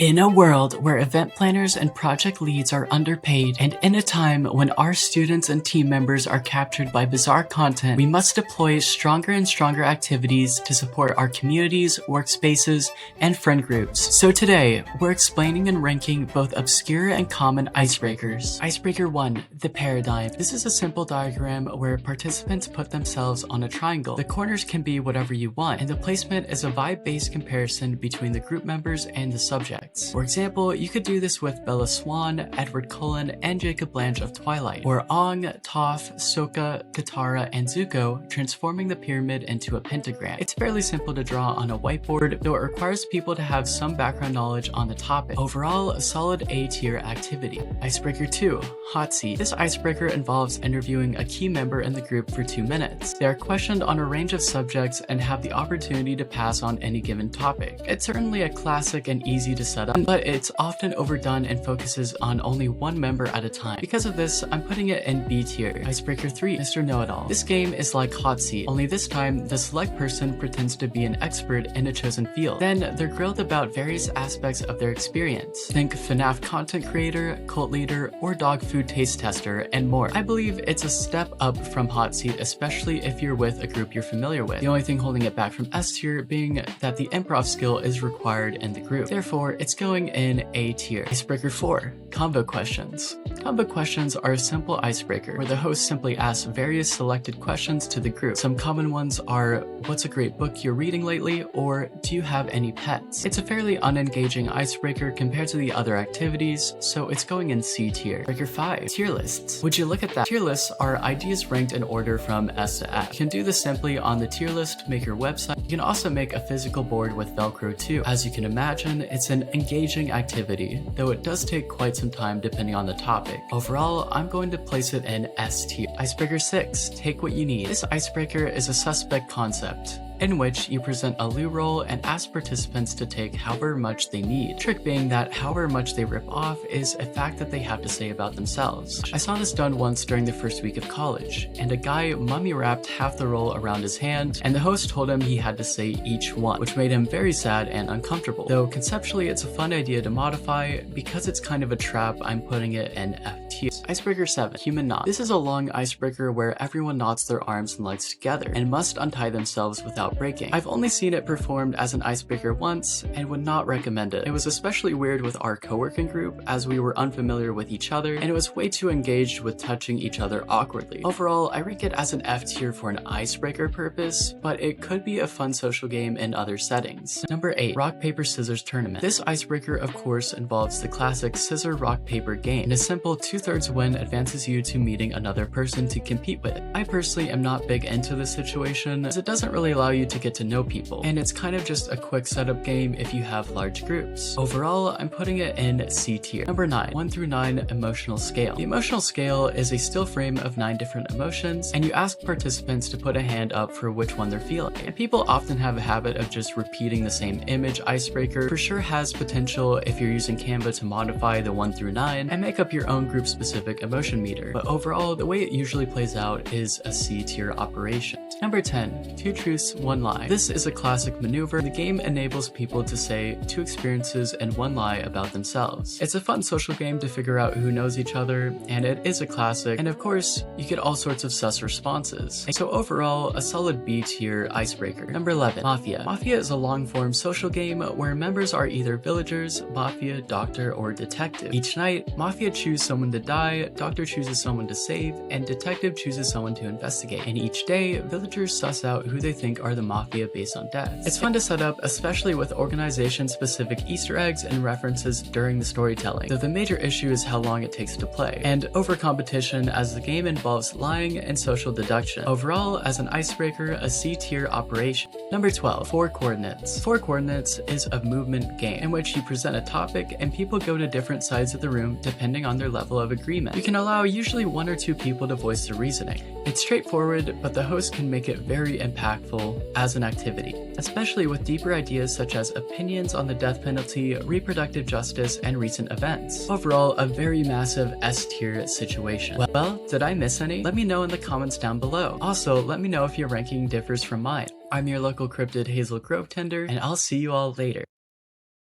In a world where event planners and project leads are underpaid, and in a time when our students and team members are captured by bizarre content, we must deploy stronger and stronger activities to support our communities, workspaces, and friend groups. So today, we're explaining and ranking both obscure and common icebreakers. Icebreaker 1, the paradigm. This is a simple diagram where participants put themselves on a triangle. The corners can be whatever you want, and the placement is a vibe-based comparison between the group members and the subject. For example, you could do this with Bella Swan, Edward Cullen, and Jacob Blanche of Twilight, or Ong, Toph, Sokka, Katara, and Zuko, transforming the pyramid into a pentagram. It's fairly simple to draw on a whiteboard, though it requires people to have some background knowledge on the topic. Overall, a solid A-tier activity. Icebreaker 2, hot seat. This icebreaker involves interviewing a key member in the group for 2 minutes. They are questioned on a range of subjects and have the opportunity to pass on any given topic. It's certainly a classic and easy to set up, but it's often overdone and focuses on only one member at a time. Because of this, I'm putting it in B tier. Icebreaker 3, Mr. Know-It-All. This game is like hot seat, only this time the select person pretends to be an expert in a chosen field. Then they're grilled about various aspects of their experience. Think FNAF content creator, cult leader, or dog food taste tester, and more. I believe it's a step up from hot seat, especially if you're with a group you're familiar with. The only thing holding it back from S tier being that the improv skill is required in the group. Therefore, it's going in A tier. Icebreaker 4, combo questions. Combo questions are a simple icebreaker where the host simply asks various selected questions to the group. Some common ones are, what's a great book you're reading lately, or do you have any pets? It's a fairly unengaging icebreaker compared to the other activities, so it's going in C tier. Icebreaker 5, tier lists. Would you look at that? Tier lists are ideas ranked in order from S to F. You can do this simply on the tier list, make your website. You can also make a physical board with Velcro too. As you can imagine, it's an engaging activity, though it does take quite some time depending on the topic. Overall, I'm going to place it in S tier. Icebreaker 6, take what you need. This icebreaker is a suspect concept, in which you present a loo roll and ask participants to take however much they need. Trick being that however much they rip off is a fact that they have to say about themselves. I saw this done once during the first week of college, and a guy mummy wrapped half the roll around his hand, and the host told him he had to say each one, which made him very sad and uncomfortable. Though conceptually it's a fun idea to modify, because it's kind of a trap, I'm putting it in F tier. Icebreaker 7, human knot. This is a long icebreaker where everyone knots their arms and legs together and must untie themselves without breaking. I've only seen it performed as an icebreaker once and would not recommend it. It was especially weird with our co-working group as we were unfamiliar with each other and it was way too engaged with touching each other awkwardly. Overall, I rank it as an F tier for an icebreaker purpose, but it could be a fun social game in other settings. Number 8, rock paper scissors tournament. This icebreaker of course involves the classic scissor rock paper game, and a simple 2/3 win advances you to meeting another person to compete with. I personally am not big into this situation as it doesn't really allow you to get to know people, and it's kind of just a quick setup game if you have large groups. Overall, I'm putting it in C tier. Number 9, 1 through 9 emotional scale. The emotional scale is a still frame of 9 different emotions, and you ask participants to put a hand up for which one they're feeling. And people often have a habit of just repeating the same image. Icebreaker for sure has potential if you're using Canva to modify the 1 through 9 and make up your own group specific emotion meter, but overall the way it usually plays out is a C tier operation. Number 10, 2 truths, 1 lie. This is a classic maneuver. The game enables people to say 2 experiences and 1 lie about themselves. It's a fun social game to figure out who knows each other, and it is a classic, and of course, you get all sorts of sus responses. So overall, a solid B tier icebreaker. Number 11, Mafia. Mafia is a long-form social game where members are either villagers, mafia, doctor, or detective. Each night, Mafia chooses someone to die, doctor chooses someone to save, and detective chooses someone to investigate. And each day, villagers suss out who they think are the mafia based on deaths. It's fun to set up, especially with organization-specific Easter eggs and references during the storytelling, though the major issue is how long it takes to play, and over competition as the game involves lying and social deduction. Overall, as an icebreaker, a C tier operation. Number 12, 4 coordinates. 4 coordinates is a movement game in which you present a topic and people go to different sides of the room depending on their level of agreement. You can allow usually 1 or 2 people to voice their reasoning. It's straightforward, but the host can make it very impactful as an activity, especially with deeper ideas such as opinions on the death penalty, reproductive justice, and recent events. Overall, a very massive S tier situation. Well, did I miss any? Let me know in the comments down below. Also, let me know if your ranking differs from mine. I'm your local cryptid Hazel Grove Tender, and I'll see you all later.